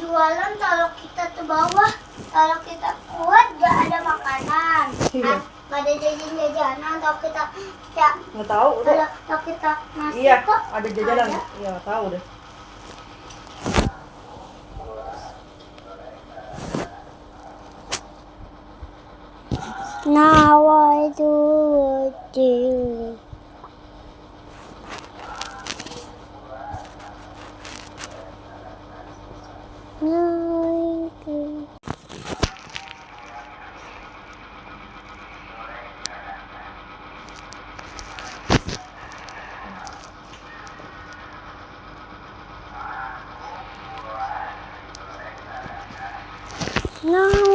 jualan kalau kita ke bawah. Kalau kita kuat gak ada makanan. Iya. Gak ada jajan-jajanan. Kalau kita ya, Nggak tahu deh. kalau kita masuk Iya, kok ada jajanan. ada. Iya, nggak tahu deh. Now I do what you. Now I do. No.